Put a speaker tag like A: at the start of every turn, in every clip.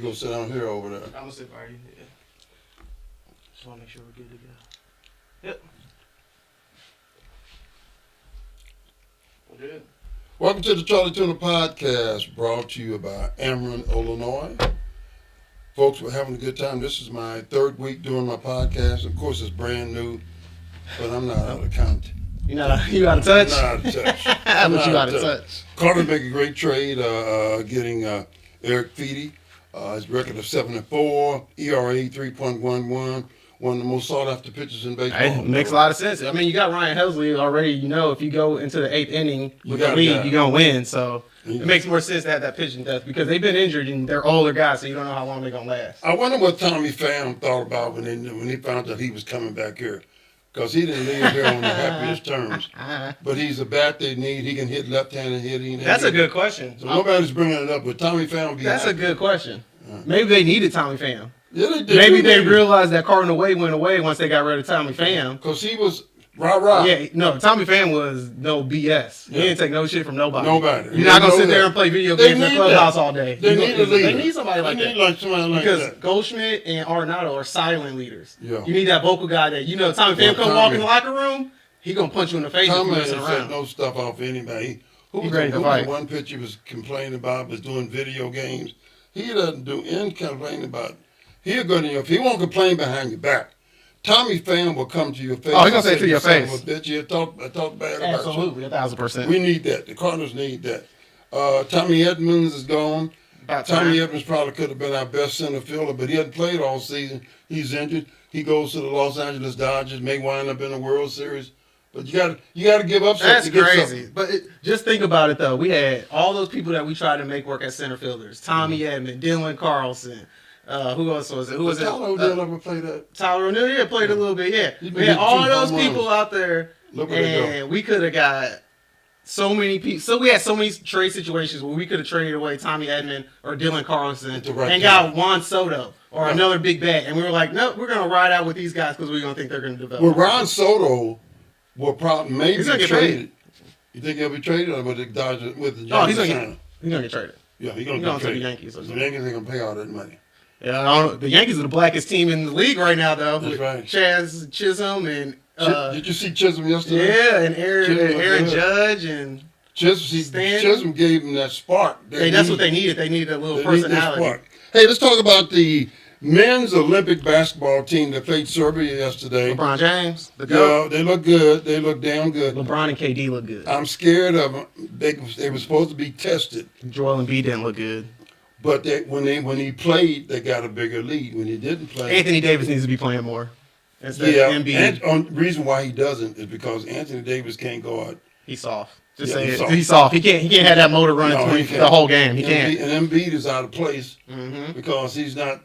A: go sit down here over there.
B: I'm gonna sit by you. Yeah. Just want to make sure we're good to go. Yep. We're good.
A: Welcome to the Charlie Tuna podcast, brought to you by Ameren, Illinois. Folks, we're having a good time. This is my third week doing my podcast. Of course, it's brand new, but I'm not out of count.
B: You out of touch?
A: I'm not out of touch.
B: But you out of touch.
A: Carter make a great trade, getting Eric Feedy. His record of 7-4, ERA 3.11. One of the most sought-after pitchers in baseball.
B: It makes a lot of sense. I mean, you got Ryan Helsley already. You know, if you go into the 8th inning with the lead, you're going to win. So it makes more sense to have that pitching depth because they've been injured and they're older guys, so you don't know how long they're going to last.
A: I wonder what Tommy Pham thought about when he found out he was coming back here. Because he didn't leave here on the happiest terms. But he's a bat they need. He can hit left-handed hitting.
B: That's a good question.
A: So nobody's bringing it up, but Tommy Pham.
B: That's a good question. Maybe they needed Tommy Pham.
A: Yeah, they did.
B: Maybe they realized that Cardinal Way went away once they got rid of Tommy Pham.
A: Because he was rah-rah.
B: Yeah, no, Tommy Pham was no BS. He didn't take no shit from nobody.
A: Nobody.
B: You're not going to sit there and play video games in the clubhouse all day.
A: They need a leader.
B: They need somebody like that.
A: They need like somebody like
B: because
A: that.
B: Goldschmidt and Arenado are silent leaders.
A: Yeah.
B: You need that vocal guy that, Tommy Pham come walk in the locker room, he going to punch you in the face
A: Tommy
B: if you
A: ain't
B: messing
A: set
B: around.
A: no stuff off anybody. Who was
B: ready to
A: the
B: fight.
A: one pitcher he was complaining about was doing video games? He doesn't do any complaining about it. He'll go to you. If he won't complain behind your back, Tommy Pham will come to your face.
B: Oh, he's going to say it to your face.
A: Bitch, I talk bad about you.
B: Absolutely, 1,000%.
A: We need that. The Cardinals need that. Tommy Edmonds is gone. Tommy Edmonds probably could have been our best center fielder, but he hasn't played all season. He's injured. He goes to the Los Angeles Dodgers, may wind up in the World Series. But you got to give up something.
B: That's crazy. But just think about it, though. We had all those people that we tried to make work as center fielders. Tommy Edmonds, Dylan Carlson. Who else was it? Who was it?
A: Tyler O'Neill ever played that?
B: Tyler O'Neill, played a little bit, yeah. We had all those people out there, and we could have got so many people. So we had so many trade situations where we could have traded away Tommy Edmonds or Dylan Carlson and got Juan Soto or another big bat. And we were like, no, we're going to ride out with these guys because we're going to think they're going to develop.
A: Well, Ron Soto will probably maybe
B: be
A: traded. You think he'll be traded or with the Dodgers, with the Yankees?
B: Oh, he's going to get traded.
A: Yeah, he's going to get traded.
B: The Yankees.
A: The Yankees ain't going to pay all that money.
B: Yeah, the Yankees are the blackest team in the league right now, though.
A: That's right.
B: Chaz Chisholm and
A: did you see Chisholm yesterday?
B: Yeah, and Aaron Judge and
A: Chisholm gave him that spark.
B: That's what they needed. They needed a little personality.
A: Hey, let's talk about the men's Olympic basketball team that played Serbia yesterday.
B: LeBron James, the
A: GOAT. Yeah, they look good. They look damn good.
B: LeBron and KD look good.
A: I'm scared of them. They were supposed to be tested.
B: Joel Embiid didn't look good.
A: But when he played, they got a bigger lead. When he didn't play,
B: Anthony Davis needs to be playing more. Instead of Embiid.
A: And the reason why he doesn't is because Anthony Davis can't go out.
B: He's soft. He's soft. He can't have that motor running the whole game. He can't.
A: And Embiid is out of place because he's not.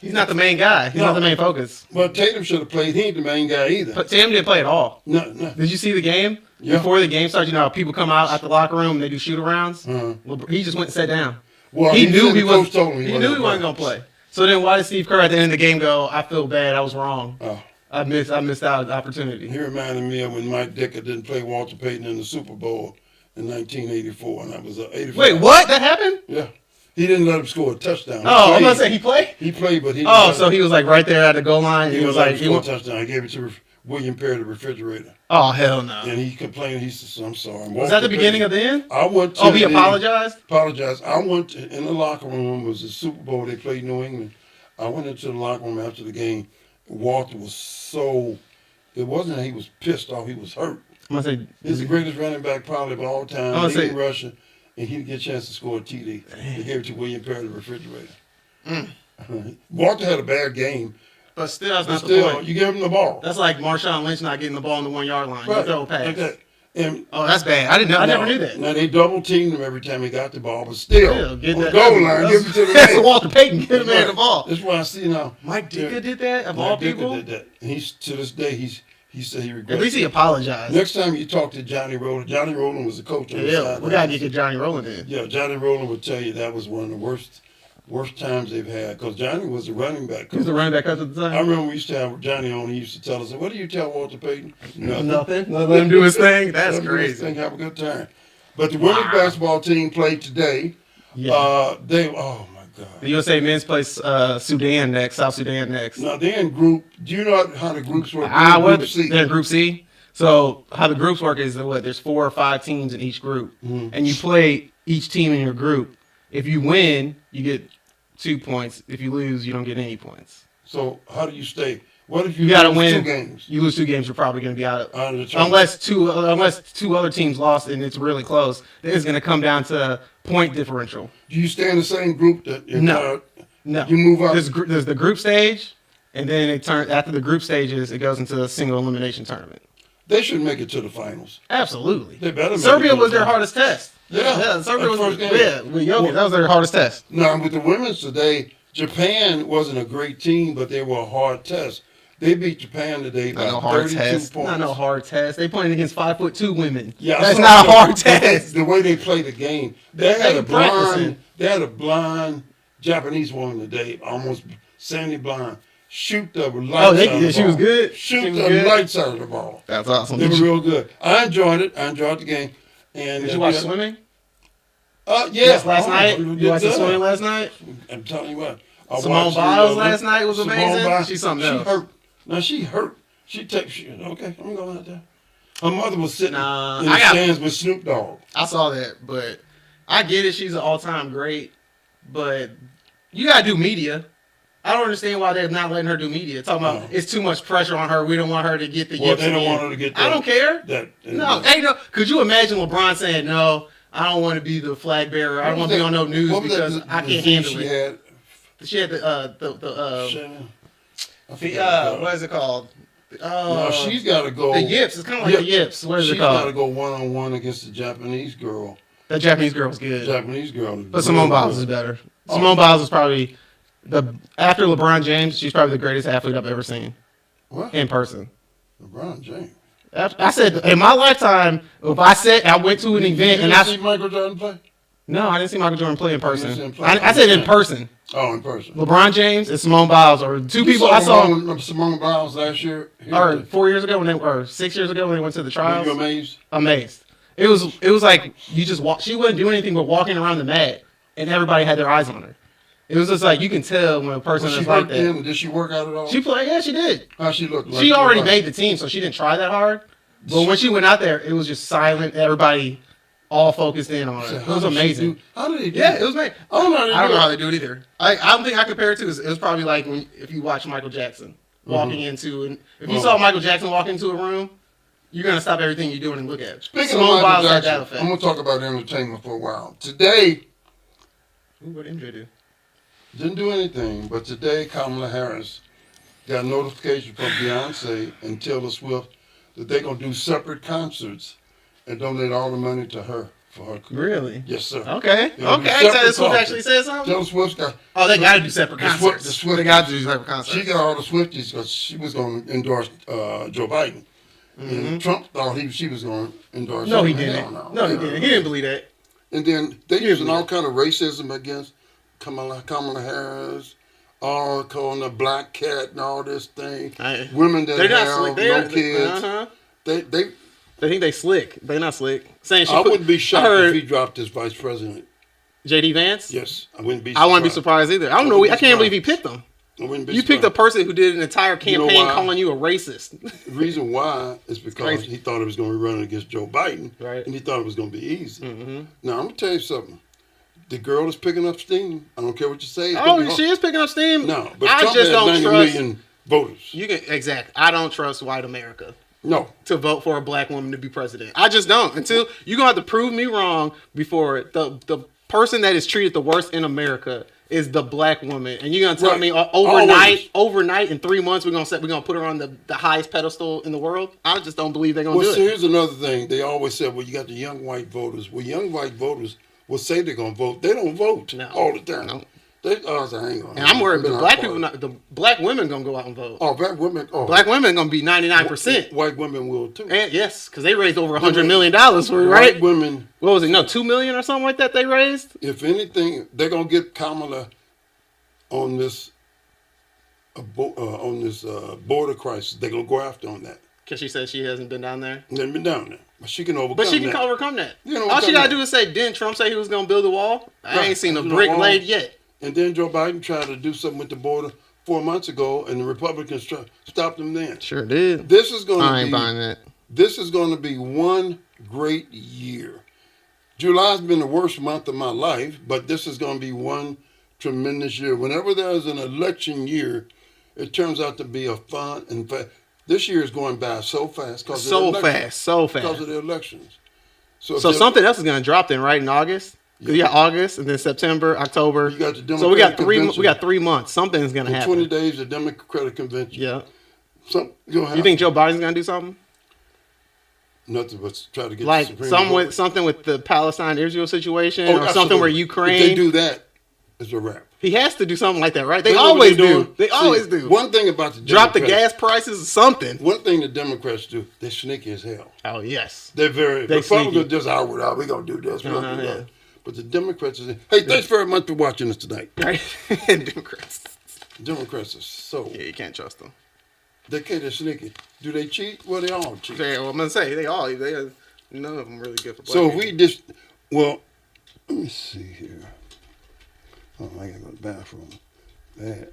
B: He's not the main guy. He's not the main focus.
A: Well, Tatum should have played. He ain't the main guy either.
B: But Tatum didn't play at all.
A: No.
B: Did you see the game?
A: Yeah.
B: Before the game started, how people come out at the locker room and they do shoot-arounds? He just went and sat down.
A: Well,
B: he knew he wasn't
A: going
B: to play. So then why did Steve Kerr at the end of the game go, I feel bad, I was wrong.
A: Oh.
B: I missed out the opportunity.
A: He reminded me of when Mike Dicker didn't play Walter Payton in the Super Bowl in 1984, and I was 85.
B: Wait, what? That happened?
A: Yeah. He didn't let him score a touchdown.
B: Oh, I'm going to say he played?
A: He played, but he didn't.
B: Oh, so he was like right there at the goal line.
A: He was like, he scored a touchdown. I gave it to William Perry, the refrigerator.
B: Oh, hell no.
A: And he complained. He said, I'm sorry.
B: Was that the beginning of the end?
A: I went to
B: he apologized?
A: Apologized. I went in the locker room. It was the Super Bowl. They played New England. I went into the locker room after the game. Walter was it wasn't that he was pissed off. He was hurt. He's the greatest running back probably of all time. Leading rusher. And he didn't get a chance to score a TD. They gave it to William Perry, the refrigerator. Walter had a bad game.
B: But still, that's not the point.
A: You gave him the ball.
B: That's like Marshawn Lynch not getting the ball on the 1 yard line.
A: Right.
B: You throw a pass.
A: Like that. And
B: that's bad. I never knew that.
A: Now they double teamed him every time he got the ball, but still on the goal line, give it to the man.
B: That's Walter Payton. Give the man the ball.
A: That's why I see now.
B: Mike Ditka did that of all people.
A: Mike Ditka did that. And he's to this day he said he regrets.
B: At least he apologized.
A: Next time you talk to Johnny Rowland was the coach on the side.
B: We gotta get Johnny Rowland in.
A: Yeah, Johnny Rowland would tell you that was one of the worst times they've had because Johnny was the running back.
B: He was the running back at the time.
A: I remember we used to have Johnny on. He used to tell us, "What do you tell Walter Payton?"
B: Nothing. Let him do his thing. That's crazy.
A: Have a good time. But the women's basketball team played today. Yeah. Oh my God.
B: The USA men's plays Sudan next, South Sudan next.
A: Now they're in group. Do you know how the groups work?
B: They're in Group C. So how the groups work is that there's 4 or 5 teams in each group, and you play each team in your group. If you win, you get 2 points. If you lose, you don't get any points.
A: So how do you stay? What if you
B: gotta
A: lose
B: win
A: 2 games?
B: You lose 2 games, you're probably going to be out of
A: the tournament.
B: unless two other teams lost and it's really close. Then it's going to come down to point differential.
A: Do you stay in the same group?
B: No.
A: You move out.
B: There's the group stage, and then after the group stages, it goes into a single elimination tournament.
A: They should make it to the finals.
B: Absolutely.
A: They better.
B: Serbia was their hardest test.
A: Yeah.
B: Serbia was
A: first game.
B: with Jokic, that was their hardest test.
A: Now with the women's today, Japan wasn't a great team, but they were a hard test. They beat Japan today by 32 points.
B: Not no hard test. They playing against 5'2" women.
A: Yeah,
B: that's not a hard test.
A: The way they play the game, they had a blind Japanese woman today, almost Sandy Blind. Shoot the lights out of the ball.
B: She was good.
A: Shoot the lights out of the ball.
B: That's awesome.
A: They were real good. I enjoyed it. I enjoyed the game. And
B: did you watch swimming?
A: Yeah.
B: Yes, last night. You watched the swimming last night?
A: I'm telling you what.
B: Simone Biles last night was amazing. She's something else.
A: She hurt. Now she hurt. Okay, I'm going out there. Her mother was sitting in the stands with Snoop Dogg.
B: I saw that, but I get it. She's an all-time great, but you gotta do media. I don't understand why they're not letting her do media. Talking about it's too much pressure on her. We don't want her to get the yips.
A: They don't want her to get that.
B: I don't care. No. Could you imagine LeBron saying, no, I don't want to be the flag bearer. I don't want to be on no news because I can't handle it. She had what is it called?
A: No, she's got to go.
B: The yips. It's kind of like the yips. What is it called?
A: She's got to go one-on-one against the Japanese girl.
B: That Japanese girl's good.
A: Japanese girl.
B: But Simone Biles is better. Simone Biles is probably after LeBron James, she's probably the greatest athlete I've ever seen.
A: What?
B: In person.
A: LeBron James.
B: I said in my lifetime, if I went to an event and I
A: see Michael Jordan play.
B: No, I didn't see Michael Jordan play in person. I said in person.
A: Oh, in person.
B: LeBron James and Simone Biles are 2 people I saw.
A: Simone Biles last year,
B: or 4 years ago or 6 years ago when they went to the trials.
A: Were you amazed?
B: Amazed. It was like you just walk. She wasn't doing anything but walking around the mat, and everybody had their eyes on her. It was just like you can tell when a person is like that.
A: Did she work out at all?
B: She played. Yeah, she did.
A: How she looked?
B: She already made the team, so she didn't try that hard. But when she went out there, it was just silent. Everybody all focused in on her. It was amazing.
A: How did they do
B: it was amazing.
A: I don't know
B: how they do it either. I don't think I compare it to it. It was probably like if you watch Michael Jackson walking into, and if you saw Michael Jackson walk into a room, you're going to stop everything you're doing and look at it.
A: Speaking of Michael Jackson, I'm going to talk about entertainment for a while. Today,
B: what did MJ do?
A: Didn't do anything, but today Kamala Harris got a notification from Beyonce and Taylor Swift that they're going to do separate concerts and donate all the money to her for her career.
B: Really?
A: Yes, sir.
B: Okay. Taylor Swift actually said something?
A: Taylor Swift's got...
B: Oh, they got to do separate concerts.
A: They got to do separate concerts. She got all the Swifties because she was going to endorse Joe Biden. Mm-hmm. And Trump thought she was going to endorse
B: him. He didn't. No, he didn't. He didn't believe that.
A: And then they using all kind of racism against Kamala Harris, all calling her black cat and all this thing. Women that have no kids.
B: They think they slick. They not slick. Saying
A: I wouldn't be shocked if he dropped his vice president.
B: J.D. Vance?
A: Yes, I wouldn't be.
B: I wouldn't be surprised either. I don't know. I can't believe he picked him.
A: You
B: picked a person who did an entire campaign calling you a racist.
A: The reason why is because he thought he was going to be running against Joe Biden,
B: right?
A: And he thought it was going to be easy.
B: Mm-hmm.
A: Now I'm going to tell you something. The girl is picking up steam. I don't care what you say.
B: She is picking up steam.
A: No, but Trump just don't 90 trust million voters.
B: Exactly. I don't trust white America.
A: No.
B: To vote for a black woman to be president. I just don't. Until you're going to have to prove me wrong before the person that is treated the worst in America is the black woman. And you're going to tell me overnight in 3 months we're going to put her on the highest pedestal in the world? I just don't believe they're going to do it.
A: Here's another thing. They always said, well, you got the young white voters. Well, young white voters will say they're going to vote. They don't vote all the time. No.
B: And I'm worried the black women gonna go out and vote.
A: Black women.
B: Black women gonna be 99%.
A: White women will too.
B: And yes, because they raised over $100 million for it, right?
A: White women.
B: What was it? No, $2 million or something like that they raised.
A: If anything, they're gonna get Kamala on this border crisis. They're gonna go after on that.
B: Because she says she hasn't been down there.
A: Hasn't been down there. But she can overcome
B: that. All she gotta do is say, didn't Trump say he was gonna build a wall? I ain't seen a brick laid yet.
A: And then Joe Biden tried to do something with the border 4 months ago, and the Republicans stopped him then.
B: Sure did.
A: This is going to be.
B: I ain't buying that.
A: This is going to be one great year. July's been the worst month of my life, but this is going to be one tremendous year. Whenever there's an election year, it turns out to be a fun and this year is going by so fast.
B: So fast.
A: Because of the elections.
B: So something else is going to drop then, right, in August? Because you got August and then September, October.
A: You got the Democratic
B: so we got
A: convention.
B: We got 3 months. Something's going to happen.
A: 20 days, the Democratic convention.
B: Yeah.
A: You
B: think Joe Biden's going to do something?
A: Nothing but try to get
B: like
A: the Supreme Court.
B: Something with the Palestine-Israel situation, or something where Ukraine.
A: If they do that, it's a wrap.
B: He has to do something like that, right? They always do. They always do.
A: One thing about the
B: Democrats, drop the gas prices or something.
A: One thing the Democrats do, they're sneaky as hell.
B: Oh yes,
A: they're Republicans just outward out. We're gonna do this. We're gonna do that. But the Democrats is. Hey, thanks very much for watching us tonight. Democrats are so.
B: Yeah, you can't trust them.
A: They're sneaky. Do they cheat? Well, they all cheat.
B: Yeah, well, I'm gonna say none of them really good for black
A: So
B: people.
A: we just let me see here. Oh, I gotta go to the bathroom. Bad.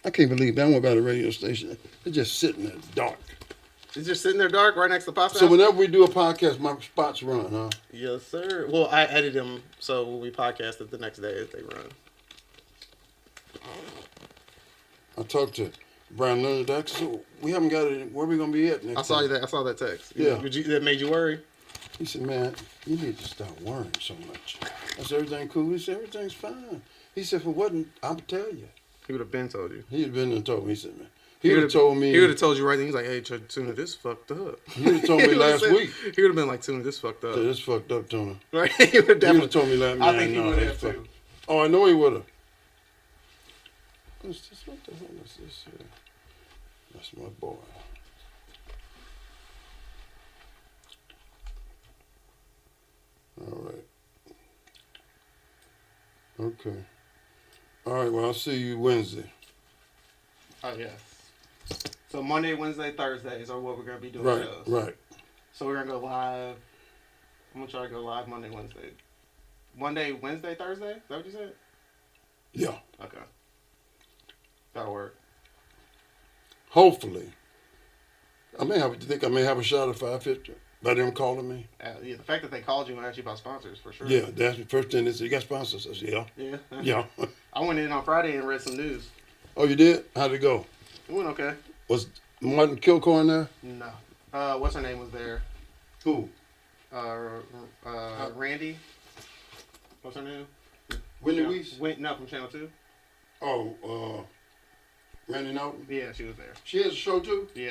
A: I can't believe that. I went by the radio station. They're just sitting there dark.
B: It's just sitting there dark right next to the pasta
A: So
B: house?
A: whenever we do a podcast, my spots run, huh?
B: Yes, sir. Well, I edit them so when we podcast it the next day, they run.
A: I talked to Brian Leonard. So we haven't got it. Where are we gonna be at next?
B: I saw that text.
A: Yeah.
B: That made you worry?
A: He said, "Man, you need to stop worrying so much." I said, "Everything cool?" He said, "Everything's fine." He said, "If it wasn't, I'll tell you."
B: He would have been told you.
A: He'd have been and told me. He said, "Man." He would have told me.
B: He would have told you right then. He's like, "Hey, Tuna, this fucked up."
A: He would have told me last week.
B: He would have been like, "Tuna, this fucked up."
A: Yeah, this fucked up, Tuna.
B: Right? He would have
A: told me last week.
B: I think he would have too.
A: Oh, I know he would have. What's this? What the hell is this here? That's my boy. All right. Okay. All right, well, I'll see you Wednesday.
B: Oh, yes. So Monday, Wednesday, Thursdays are what we're going to be doing shows.
A: Right.
B: So we're going to go live. I'm going to try to go live Monday, Wednesday. Monday, Wednesday, Thursday? Is that what you said?
A: Yeah.
B: Okay. That'll work.
A: Hopefully. I may have a shot at 550 by them calling me.
B: Yeah, the fact that they called you and asked you about sponsors, for sure.
A: Yeah, that's the first thing they said. You got sponsors? I said, yeah.
B: Yeah.
A: Yeah.
B: I went in on Friday and read some news.
A: Oh, you did? How'd it go?
B: It went okay.
A: Was Martin Kilcoyne there?
B: No. What's her name was there?
A: Who?
B: Randy. What's her name?
A: Whitney Weiss?
B: No, from Channel 2.
A: Oh, Randy Norton?
B: Yeah, she was there.
A: She has a show too?
B: Yeah.